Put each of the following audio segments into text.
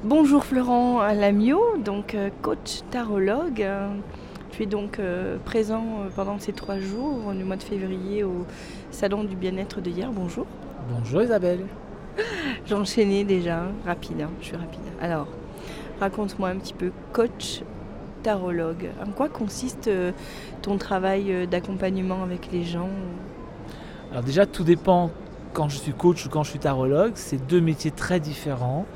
Bonjour Florent Lamiot, donc coach tarologue. Tu es donc présent pendant ces 3 jours du mois de février au Salon du bien-être de hier. Bonjour. Bonjour Isabelle. J'ai enchaîné déjà, rapide, je suis rapide. Alors, raconte-moi un petit peu, coach tarologue. En quoi consiste ton travail d'accompagnement avec les gens? Alors déjà tout dépend quand je suis coach ou quand je suis tarologue, c'est deux métiers très différents.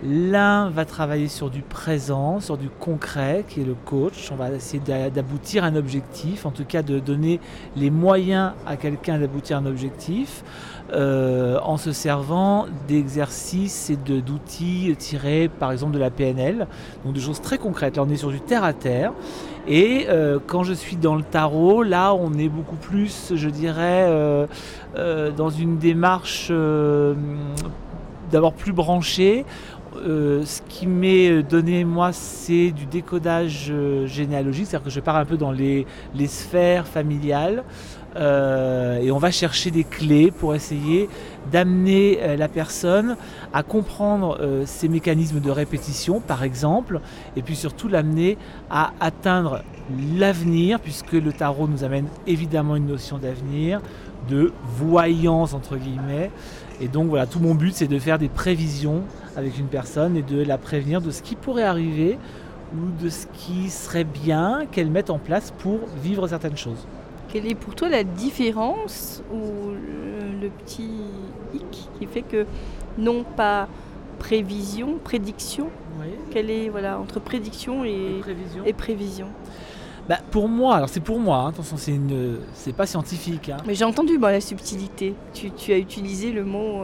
L'un va travailler sur du présent, sur du concret, qui est le coach. On va essayer d'aboutir à un objectif, en tout cas de donner les moyens à quelqu'un d'aboutir à un objectif, en se servant d'exercices et d'outils tirés par exemple de la PNL, donc de choses très concrètes. Là on est sur du terre à terre. Et quand je suis dans le tarot, là on est beaucoup plus, je dirais, dans une démarche d'abord plus branchée. Ce qui m'est donné, moi, c'est du décodage généalogique, c'est-à-dire que je pars un peu dans les sphères familiales et on va chercher des clés pour essayer d'amener la personne à comprendre ses mécanismes de répétition, par exemple, et puis surtout l'amener à atteindre l'avenir, puisque le tarot nous amène évidemment une notion d'avenir, de voyance, entre guillemets. Et donc voilà, tout mon but, c'est de faire des prévisions avec une personne et de la prévenir de ce qui pourrait arriver ou de ce qui serait bien qu'elle mette en place pour vivre certaines choses. Quelle est pour toi la différence ou le petit hic qui fait que non pas prévision, prédiction? Oui. Quelle est entre prédiction et prévision? Pour moi, alors c'est pour moi, attention, c'est pas scientifique. Mais j'ai entendu la subtilité. Tu as utilisé le mot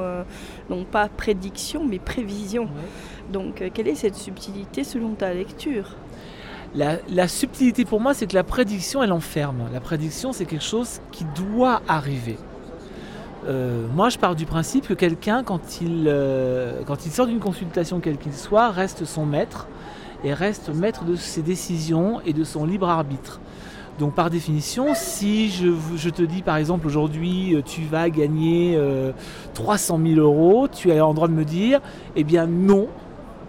non pas prédiction mais prévision. Ouais. Donc quelle est cette subtilité selon ta lecture? La subtilité pour moi, c'est que la prédiction, elle enferme. La prédiction, c'est quelque chose qui doit arriver. Moi, je pars du principe que quelqu'un, quand il sort d'une consultation, quel qu'il soit, reste son maître et reste maître de ses décisions et de son libre arbitre. Donc par définition, si je te dis par exemple aujourd'hui tu vas gagner 300 000 euros, tu as le droit de me dire eh bien non,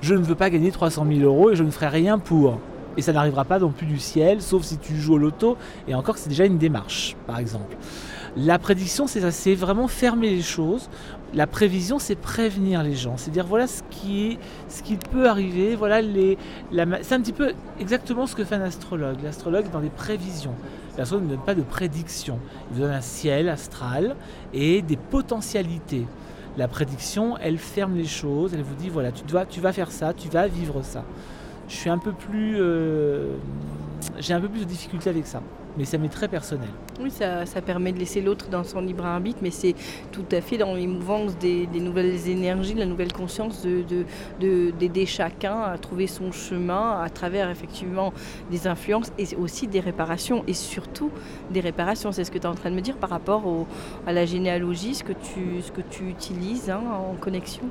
je ne veux pas gagner 300 000 euros et je ne ferai rien pour. Et ça n'arrivera pas non plus du ciel, sauf si tu joues au loto, et encore c'est déjà une démarche par exemple. La prédiction, c'est ça, c'est vraiment fermer les choses. La prévision, c'est prévenir les gens. C'est dire voilà ce qui peut arriver. Voilà c'est un petit peu exactement ce que fait un astrologue. L'astrologue est dans des prévisions. L'astrologue ne donne pas de prédiction. Il vous donne un ciel astral et des potentialités. La prédiction, elle ferme les choses. Elle vous dit voilà, tu vas faire ça, tu vas vivre ça. J'ai un peu plus de difficulté avec ça. Mais ça m'est très personnel. Oui, ça permet de laisser l'autre dans son libre arbitre, mais c'est tout à fait dans les mouvances des nouvelles énergies, de la nouvelle conscience d'aider chacun à trouver son chemin à travers effectivement des influences et aussi des réparations, et surtout des réparations. C'est ce que tu es en train de me dire par rapport à la généalogie, ce que tu utilises en connexion.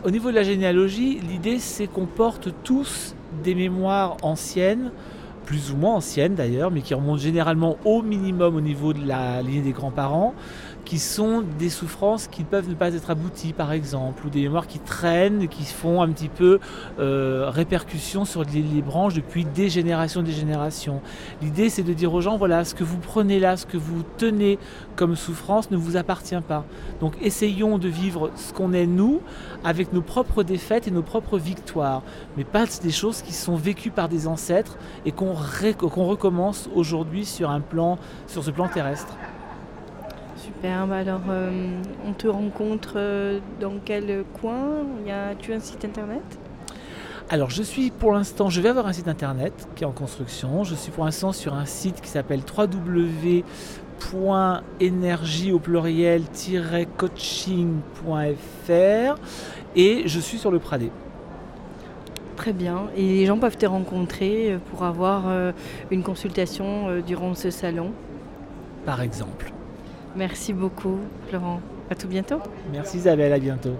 Au niveau de la généalogie, l'idée c'est qu'on porte tous des mémoires anciennes, plus ou moins anciennes d'ailleurs, mais qui remontent généralement au minimum au niveau de la lignée des grands-parents, qui sont des souffrances qui peuvent ne pas être abouties par exemple, ou des mémoires qui traînent, qui font un petit peu répercussion sur les branches depuis des générations. L'idée c'est de dire aux gens, voilà, ce que vous prenez là, ce que vous tenez comme souffrance ne vous appartient pas. Donc essayons de vivre ce qu'on est nous, avec nos propres défaites et nos propres victoires, mais pas des choses qui sont vécues par des ancêtres et qu'on recommence aujourd'hui sur ce plan terrestre. Super, alors on te rencontre dans quel coin? Tu as un site internet? Alors je vais avoir un site internet qui est en construction. Je suis pour l'instant sur un site qui s'appelle www.energie au pluriel-coaching.fr et je suis sur le Pradé. Très bien, et les gens peuvent te rencontrer pour avoir une consultation durant ce salon? Par exemple. Merci beaucoup Florent, à tout bientôt. Merci Isabelle, à bientôt.